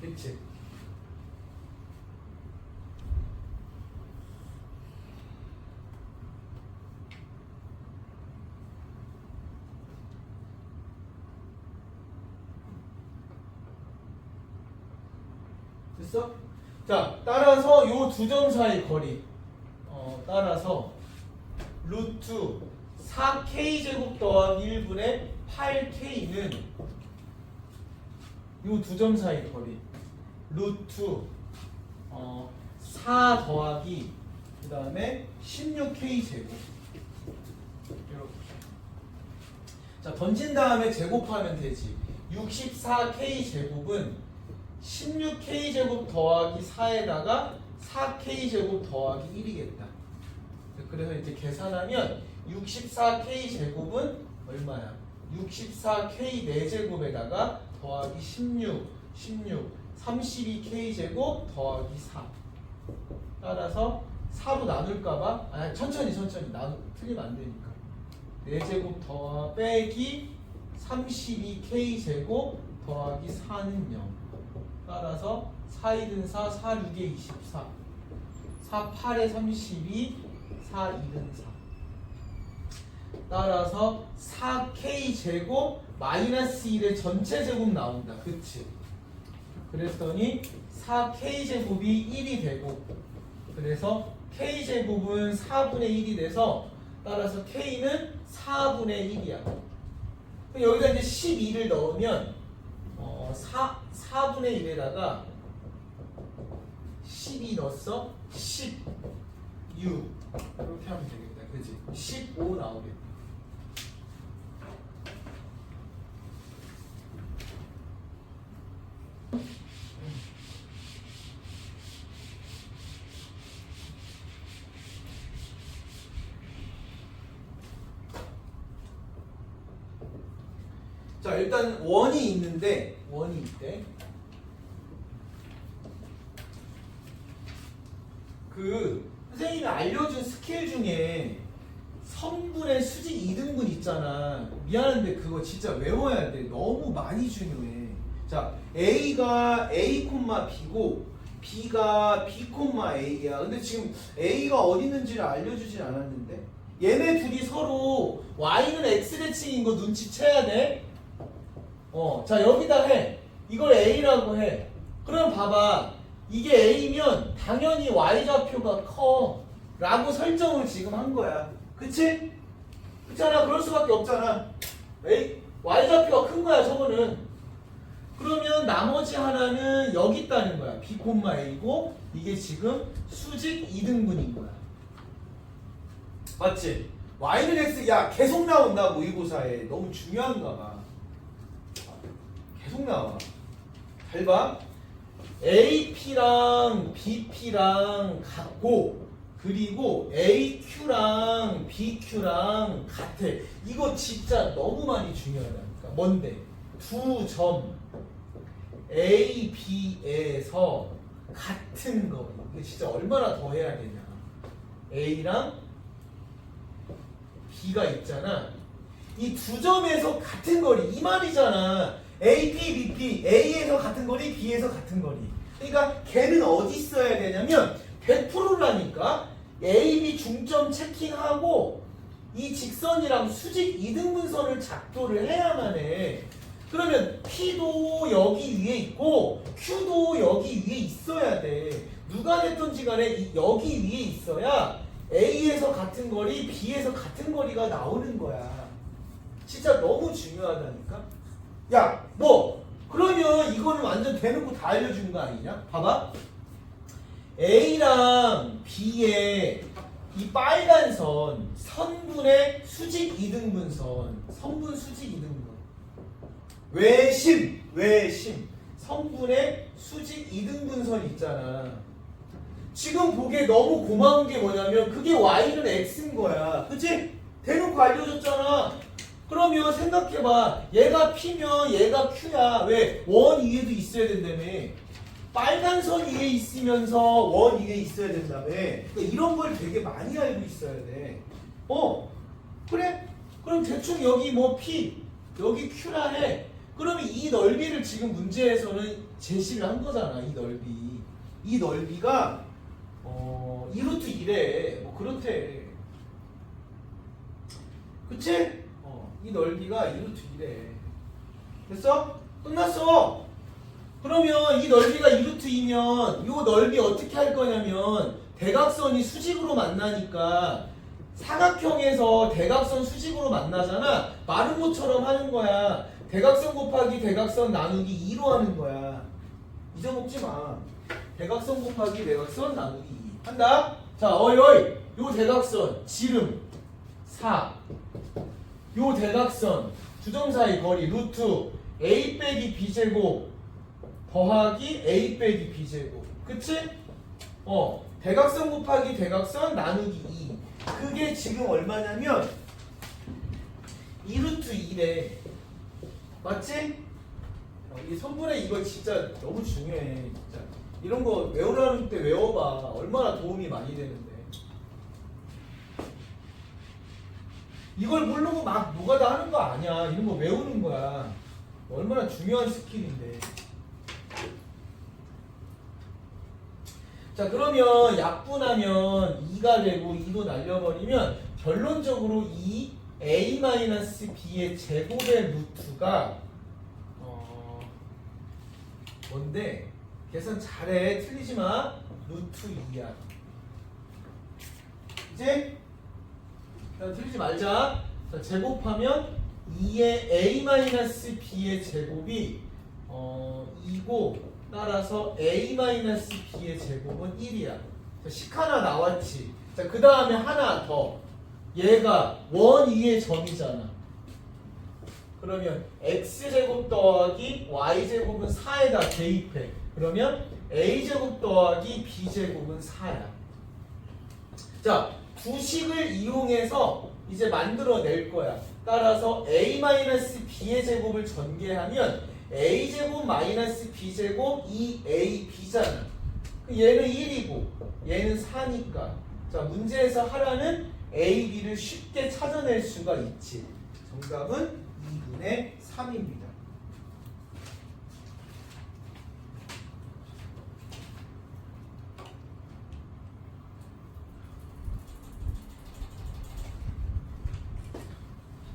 S1: 그치? 됐어? 자, 따라서 요 두 점 사이 거리 따라서 루트 4k제곱 더하기 1분의 8k는 요 두 점 사이 거리 루트 4 더하기 그 다음에 16k제곱 이렇게. 자, 던진 다음에 제곱하면 되지. 64k제곱은 16k제곱 더하기 4에다가 4k제곱 더하기 1이겠다. 그래서 이제 계산하면 64k제곱은 얼마야? 64k 4제곱에다가 더하기 16, 32k제곱 더하기 4. 따라서 4로 나눌까봐? 아니, 천천히 틀리면 안 되니까. 4제곱 더 빼기 32k제곱 더하기 4는 0. 따라서 4, 4, 4, 6에 24. 4, 8에 32, 4, 2는 4. 따라서 4k제곱 마이너스 1의 전체 제곱 나온다. 그치? 그랬더니 4k제곱이 1이 되고, 그래서 k제곱은 4분의 1이 돼서 따라서 k는 4분의 1이야. 여기다 이제 12를 넣으면 4분의 1에다가 12 넣었어? 16 이렇게 하면 되겠다. 그치? 15 나오겠다. 자, 일단 원이 있는데 원이 있대. 그 선생님이 알려준 스킬 중에 성분의 수직 이등분 있잖아. 미안한데 그거 진짜 외워야 돼. 너무 많이 중요해. 자, A가 A, B고 B가 B, A야. 근데 지금 A가 어디 있는지를 알려주진 않았는데 얘네 둘이 서로 Y는 X대칭인 거 눈치채야 돼. 자, 여기다 해. 이걸 A라고 해. 그럼 봐봐. 이게 A면 당연히 Y좌표가 커. 라고 설정을 지금 한 거야. 그치? 그렇잖아. 그럴 수밖에 없잖아. Y좌표가 큰 거야, 저거는. 그러면 나머지 하나는 여기 있다는 거야. B, A고 이게 지금 수직 이등분인 거야. 맞지? Y는 X, 야, 계속 나온다, 모의고사에. 너무 중요한가 봐. 계속 나와. 잘 봐. AP랑 BP랑 같고, 그리고 AQ랑 BQ랑 같아. 이거 진짜 너무 많이 중요하다니까. 뭔데? 두 점 A, B에서 같은 거. 이거 진짜 얼마나 더 해야 되냐. A랑 B가 있잖아. 이 두 점에서 같은 거리. 이 말이잖아. AP, BP, A에서 같은 거리, B에서 같은 거리. 그러니까 걔는 어디 있어야 되냐면 100%라니까 A, B 중점 체킹하고 이 직선이랑 수직 이등분선을 작도를 해야만 해. 그러면 P도 여기 위에 있고 Q도 여기 위에 있어야 돼. 누가 됐든지 간에 여기 위에 있어야 A에서 같은 거리, B에서 같은 거리가 나오는 거야. 진짜 너무 중요하다니까. 야, 뭐 그러면 이거는 완전 대놓고 다 알려주는 거 아니냐? 봐봐. A랑 B의 이 빨간 선, 선분의 수직 이등분선, 선분 수직 이등분. 외심, 선분의 수직 이등분선 있잖아. 지금 보기에 너무 고마운 게 뭐냐면 그게 Y는 X인 거야. 그치? 대놓고 알려줬잖아. 그러면 생각해봐. 얘가 P면 얘가 Q야. 왜? 원 위에도 있어야 된다며. 빨간 선 위에 있으면서 원 위에 있어야 된다며. 그러니까 이런 걸 되게 많이 알고 있어야 돼. 그래? 그럼 대충 여기 뭐 P, 여기 Q라 해. 그러면 이 넓이를 지금 문제에서는 제시를 한 거잖아. 이 넓이. 이 넓이가 2루트 1에 뭐 그렇대. 그치? 이 넓이가 2루트 1에. 됐어? 끝났어. 그러면 이 넓이가 2루트2면 이 넓이 어떻게 할 거냐면 대각선이 수직으로 만나니까 사각형에서 대각선 수직으로 만나잖아. 마름모처럼 하는 거야. 대각선 곱하기 대각선 나누기 2로 하는 거야. 잊어먹지 마. 대각선 곱하기 대각선 나누기 2 한다. 자, 어이 요 대각선 지름 4. 요 대각선 주점 사이 거리 루트 a 빼기 b제곱 더하기 a 빼기 b제곱. 그치? 대각선 곱하기 대각선 나누기 2. 그게 지금 얼마냐면 2루트 2래. 맞지? 이 선분의 이거 진짜 너무 중요해. 진짜. 이런 거 외우라는 때 외워봐. 얼마나 도움이 많이 되는데. 이걸 모르고 막 노가다 하는 거 아니야. 이런 거 외우는 거야. 얼마나 중요한 스킬인데. 자, 그러면 약분하면 2가 되고 2도 날려버리면 결론적으로 2a-b의 제곱의 루트가 뭔데? 계산 잘해. 틀리지 마. 루트 2야. 이제 틀리지 말자. 자, 제곱하면 2의 a-b의 제곱이 2고 따라서 a-b의 제곱은 1이야. 자, 식 하나 나왔지. 자, 그 다음에 하나 더. 얘가 원 위의 점이잖아. 그러면 x제곱 더하기 y제곱은 4에다 대입해. 그러면 a제곱 더하기 b제곱은 4야. 자, 두 식을 이용해서 이제 만들어낼 거야. 따라서 a-b의 제곱을 전개하면 a제곱 마이너스 b제곱 2ab잖아. 얘는 1이고 얘는 4니까. 자, 문제에서 하라는 a, b를 쉽게 찾아낼 수가 있지. 정답은 2분의 3입니다.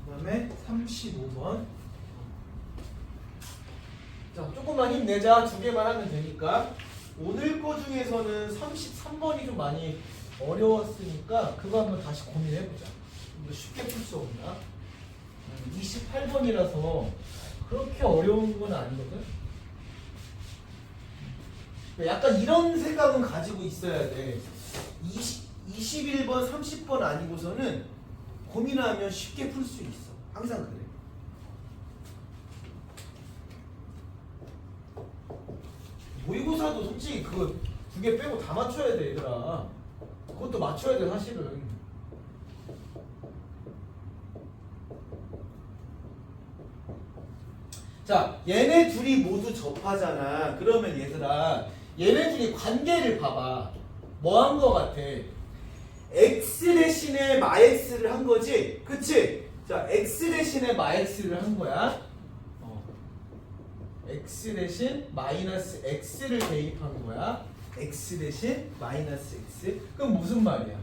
S1: 그 다음에 35번. 자, 조금만 힘내자. 두 개만 하면 되니까. 오늘 거 중에서는 33번이 좀 많이 어려웠으니까 그거 한번 다시 고민해보자. 좀 더 쉽게 풀 수 없나? 28번이라서 그렇게 어려운 건 아니거든? 약간 이런 생각은 가지고 있어야 돼. 21번, 30번 아니고서는 고민하면 쉽게 풀 수 있어. 항상 그래. 모의고사도 솔직히 그거 두 개 빼고 다 맞춰야 돼, 얘들아. 그것도 맞춰야 돼, 사실은. 자, 얘네 둘이 모두 접하잖아. 그러면 얘들아, 얘네 둘이 관계를 봐봐. 뭐 한 거 같아? x 대신에 마x를 한 거지? 그치? 자, x 대신에 마x를 한 거야. x 대신 마이너스 x를 대입한 거야. x 대신 마이너스 x. 그럼 무슨 말이야?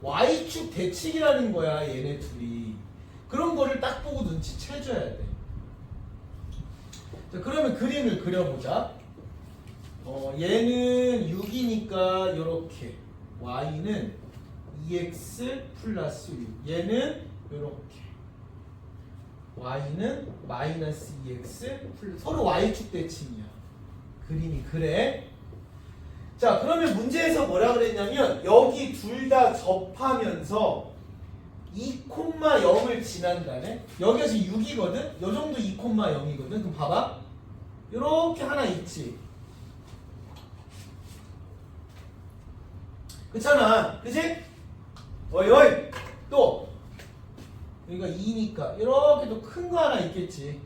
S1: y축 대칭이라는 거야, 얘네 둘이. 그런 거를 딱 보고 눈치채줘야 돼. 자, 그러면 그림을 그려보자. 얘는 6이니까 이렇게 y는 2x 플러스 6. 얘는 이렇게 y는 마이너스 2x 플러스, 서로 y축 대칭이야. 그림이 그래. 자, 그러면 문제에서 뭐라 그랬냐면 여기 둘 다 접하면서 2,0을 지난다네. 여기가 지금 6이거든. 요 정도 2,0이거든. 그럼 봐봐. 요렇게 하나 있지. 그렇잖아. 그치? 어이 또 여기가 2니까 이렇게 또 큰 거 하나 있겠지.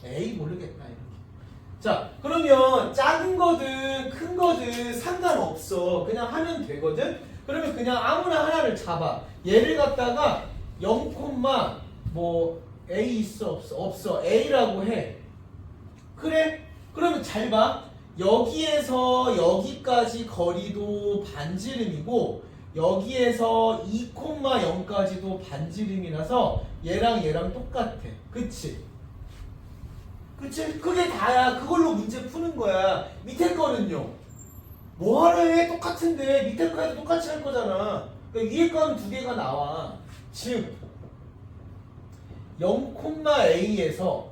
S1: 에이 모르겠다 이렇게. 자, 그러면 작은 거든 큰 거든 상관없어. 그냥 하면 되거든. 그러면 그냥 아무나 하나를 잡아. 얘를 갖다가 0, 뭐 a 있어 없어? 없어. a라고 해. 그래? 그러면 잘 봐. 여기에서 여기까지 거리도 반지름이고 여기에서 2,0까지도 반지름이라서 얘랑 얘랑 똑같아. 그치? 그치? 그게 다야. 그걸로 문제 푸는 거야. 밑에 거는요. 뭐하러 해? 똑같은데 밑에 거에도 똑같이 할 거잖아. 그러니까 위에 거는 두 개가 나와. 즉 0,a에서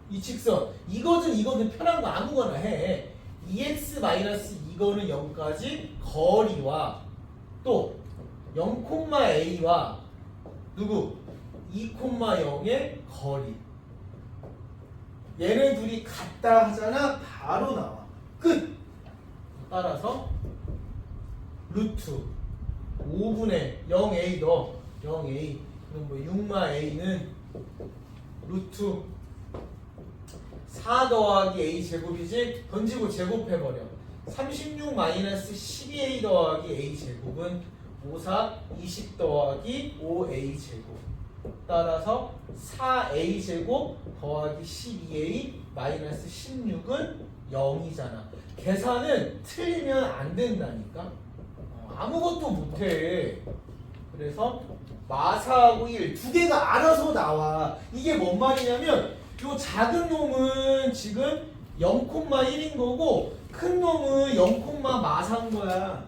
S1: 이 직선 이거든 편한 거 아무거나 해. 2x 마이너스 이거는 0까지 거리와 또 0,a와 누구? 2,0의 거리. 얘네 둘이 같다 하잖아. 바로 나와. 끝. 따라서 루트 5분의 0a 너 0a 그럼 뭐 6마 a는 루트 4 더하기 a 제곱이지. 던지고 제곱해버려. 36 마이너스 12a 더하기 a 제곱은 54 20 더하기 5a 제곱. 따라서 4a 제곱 더하기 12a 마이너스 16은 0이잖아. 계산은 틀리면 안 된다니까. 아무것도 못해. 그래서 마사하고 1 두 개가 알아서 나와. 이게 뭔 말이냐면 요 작은 놈은 지금 0,1인 거고 큰 놈은 0, 마사인 거야.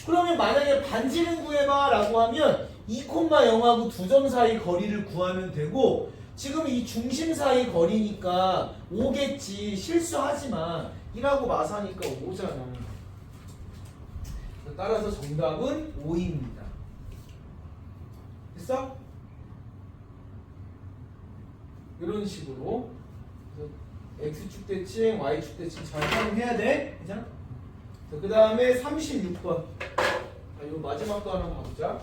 S1: 그러면 만약에 반지름 구해봐 라고 하면 2,0하고 두 점 사이 거리를 구하면 되고 지금 이 중심 사이 거리니까 5겠지. 실수하지마. 1하고 마사니까 5잖아. 따라서 정답은 5입니다. 됐어? 이런 식으로 X축 대칭, Y축 대칭 잘 활용해야 돼. 그죠? 그 다음에 36번. 자, 요 마지막 거 하나 봐보자.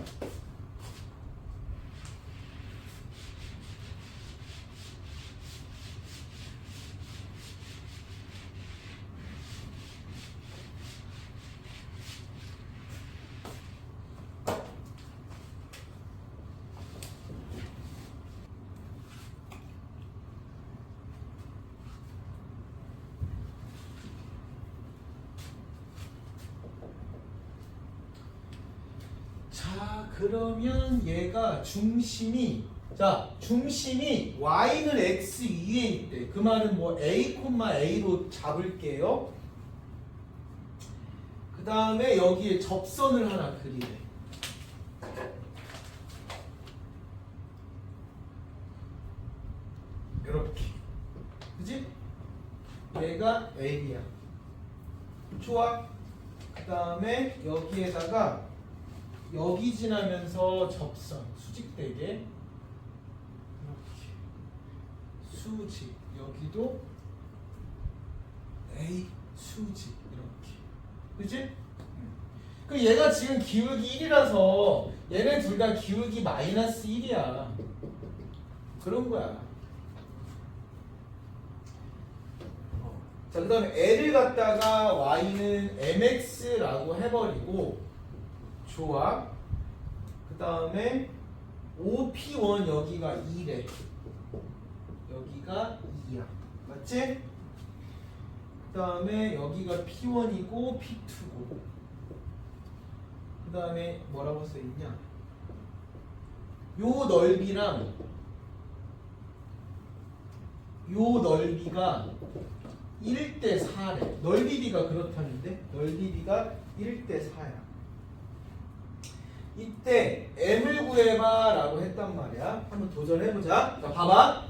S1: 자, 그러면 얘가 중심이 y는 x 위에 있대. 그 말은 뭐 a, a로 잡을게요. 그 다음에 여기에 접선을 하나 그리래. 이렇게. 그지? 얘가 a야. 좋아. 그 다음에 여기에다가 여기 지나면서 접선 수직되게 이렇게 수직 여기도 A 수직 이렇게 그치? 그 얘가 지금 기울기 1이라서 얘네 둘 다 기울기 마이너스 1이야. 그런 거야. 자, 그 다음에 L을 갖다가 Y는 MX라고 해버리고 좋아. 그 다음에 OP1 여기가 2래. 여기가 2야. 맞지? 그 다음에 여기가 P1이고 P2고. 그 다음에 뭐라고 써있냐? 요 넓이랑 요 넓이가 1대 4래. 넓이비가 그렇다는데? 넓이비가 1대 4야. 이때 m을 구해봐 라고 했단 말이야. 한번 도전해보자. 자, 봐봐.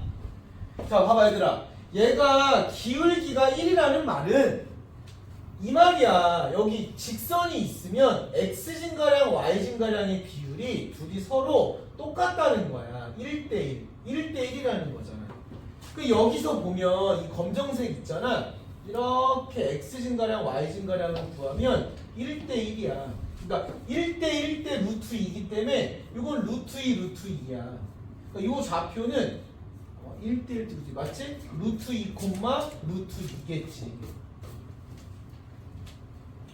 S1: 자, 봐봐 얘들아. 얘가 기울기가 1이라는 말은 이 말이야. 여기 직선이 있으면 x진가량 y진가량의 비율이 둘이 서로 똑같다는 거야. 1대1 1대1이라는 거잖아. 그 여기서 보면 이 검정색 있잖아. 이렇게 x진가량 y진가량을 구하면 1대1이야. 그러니까 1대1 대 루트 2이기 때문에 이건 루트 2 루트 2야. 그러니까 이 좌표는 1대1 루트 2 맞지? 루트 2 루트 2겠지.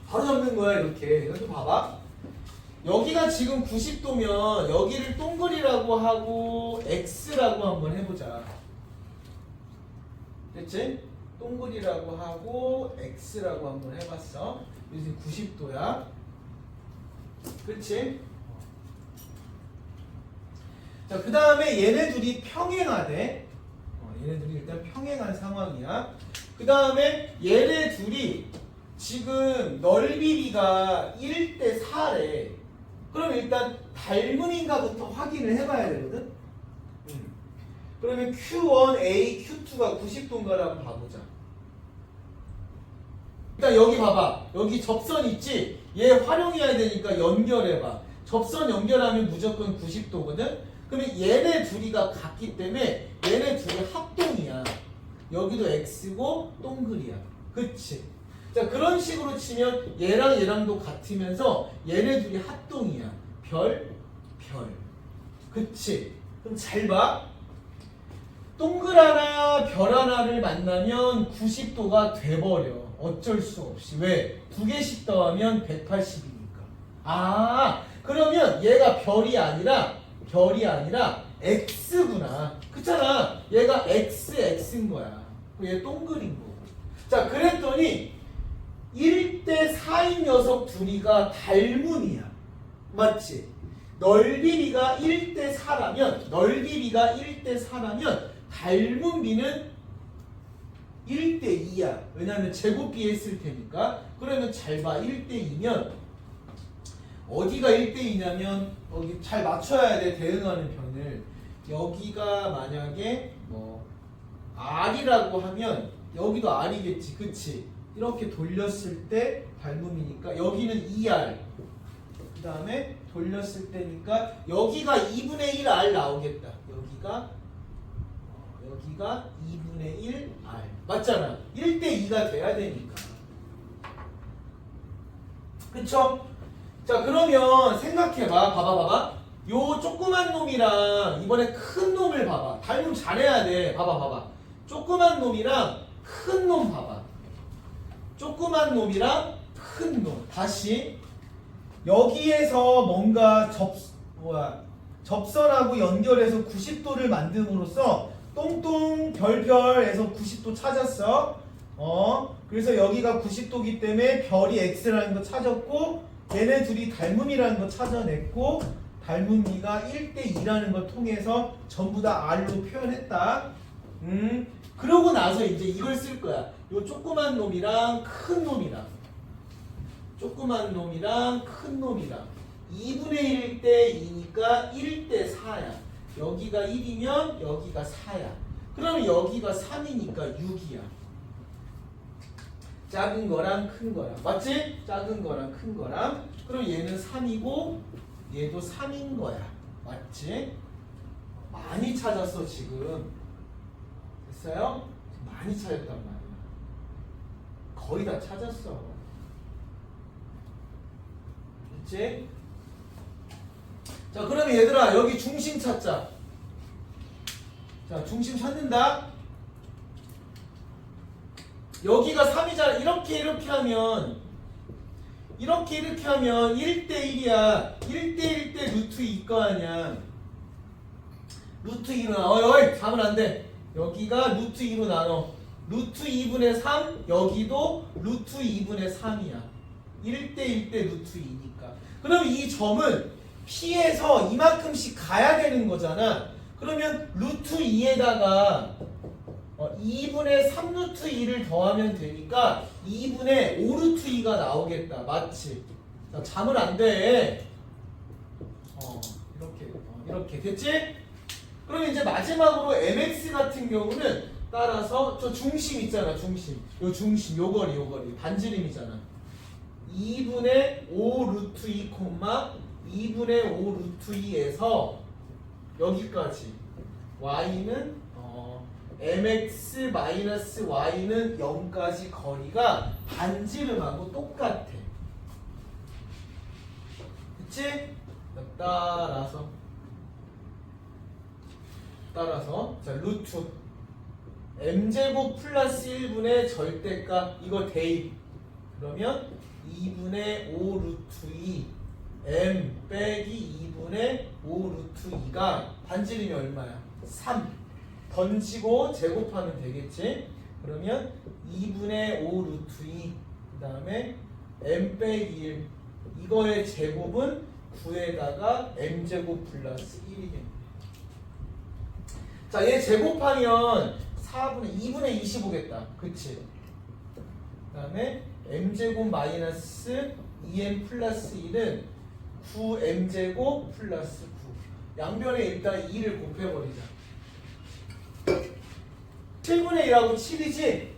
S1: 바로 잡는 거야 이렇게. 이것도 봐봐. 여기가 지금 90도면 여기를 동글이라고 하고 x라고 한번 해보자. 됐지? 동글이라고 하고 x라고 한번 해봤어. 이제 90도야. 그치? 자, 그 다음에 얘네 둘이 평행하대. 얘네들이 일단 평행한 상황이야. 그 다음에 얘네 둘이 지금 넓이가 1대 4래. 그럼 일단 닮음인가부터 확인을 해봐야 되거든. 그러면 Q1A, Q2가 90도인가를 한번 봐보자. 일단 여기 봐봐. 여기 접선 있지? 얘 활용해야 되니까 연결해봐. 접선 연결하면 무조건 90도거든? 그러면 얘네 둘이가 같기 때문에 얘네 둘이 합동이야. 여기도 X고 동글이야. 그치? 자, 그런 식으로 치면 얘랑 얘랑도 같으면서 얘네 둘이 합동이야. 별, 별. 그치? 그럼 잘 봐. 동글 하나, 별 하나를 만나면 90도가 돼버려. 어쩔 수 없이. 왜? 두 개씩 더하면 180이니까. 아, 그러면 얘가 별이 아니라 X구나. 그렇잖아. 얘가 X인 거야. 얘 동글인 거고. 자, 그랬더니 1대 4인 녀석 둘이가 닮음이야. 맞지? 넓이비가 1대 4라면 닮은 비는 1대 2야. 왜냐하면 제곱비 했을 테니까. 그러면 잘 봐. 1대 2면 어디가 1대 2냐면 여기 잘 맞춰야 돼. 대응하는 변을. 여기가 만약에 뭐 R이라고 하면 여기도 R이겠지. 그치? 이렇게 돌렸을 때 닮음이니까 여기는 2R. 그 다음에 돌렸을 때니까 여기가 2분의 1R 나오겠다. 여기가 2분의 1R. 맞잖아. 1대 2가 돼야 되니까. 그쵸? 자, 그러면 생각해봐. 봐봐. 요 조그만 놈이랑 이번에 큰 놈을 봐봐. 닮음 잘해야 돼. 봐봐. 조그만 놈이랑 큰 놈 봐봐. 조그만 놈이랑 큰 놈. 다시 여기에서 뭔가 접선하고 연결해서 90도를 만듦으로써 똥똥 별별에서 90도 찾았어. 그래서 여기가 90도기 때문에 별이 X라는 거 찾았고 얘네 둘이 닮음이라는 거 찾아냈고 닮음비가 1대 2라는 걸 통해서 전부 다 R로 표현했다. 그러고 나서 이제 이걸 쓸 거야. 요 조그만 놈이랑 큰 놈이랑 2분의 1일 때 2니까 1대 4야. 여기가 1이면 여기가 4야. 그러면 여기가 3이니까 6이야. 작은 거랑 큰 거랑. 맞지? 작은 거랑 큰 거랑. 그럼 얘는 3이고 얘도 3인 거야. 맞지? 많이 찾았어 지금. 됐어요? 많이 찾았단 말이야. 거의 다 찾았어. 됐지? 자, 그러면 얘들아 여기 중심 찾자. 자, 중심 찾는다. 여기가 3이잖아. 이렇게 하면 1대 1이야. 1대 1 때 루트 2 거 아니야. 루트 2로 나눠. 어이, 가면 안 돼. 여기가 루트 2로 나눠. 루트 2분의 3, 여기도 루트 2분의 3이야. 1대 1 때 루트 2니까. 그럼 이 점은 P에서 이만큼씩 가야 되는 거잖아. 그러면 루트 2에다가 2분의 3루트 2를 더하면 되니까 2분의 5루트 2가 나오겠다. 맞지? 자, 자면 안 돼. 이렇게 됐지? 그럼 이제 마지막으로 mx 같은 경우는 따라서 저 중심 있잖아. 중심. 요 거리 반지름이잖아. 2분의 5 루트 2 2분의 5 루트 2에서 여기까지 y는 mx 마이너스 y는 0까지 거리가 반지름하고 똑같아. 그치? 따라서 자, 루트 m제곱 플러스 1분의 절대값 이거 대입. 그러면 2분의 5 루트 2 m 빼기 2분의 5 루트 2가 반지름이 얼마야? 3. 던지고 제곱하면 되겠지? 그러면 2분의 5 루트 2 그 다음에 m 빼기 1 이거의 제곱은 9에다가 m제곱 플러스 1이겠네. 자, 얘 제곱하면 4분의 2분의 25겠다. 그치? 그 다음에 m제곱 마이너스 2m 플러스 1은 9m제곱 플러스 9. 양변에 일단 2를 곱해버리자. 7분의 1하고 7이지?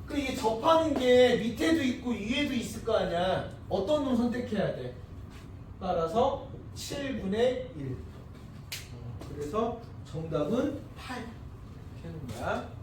S1: 그 이게 접하는 게 밑에도 있고 위에도 있을 거 아니야. 어떤 놈 선택해야 돼? 따라서 7분의 1. 그래서 정답은 8. 이렇게 하는 거야.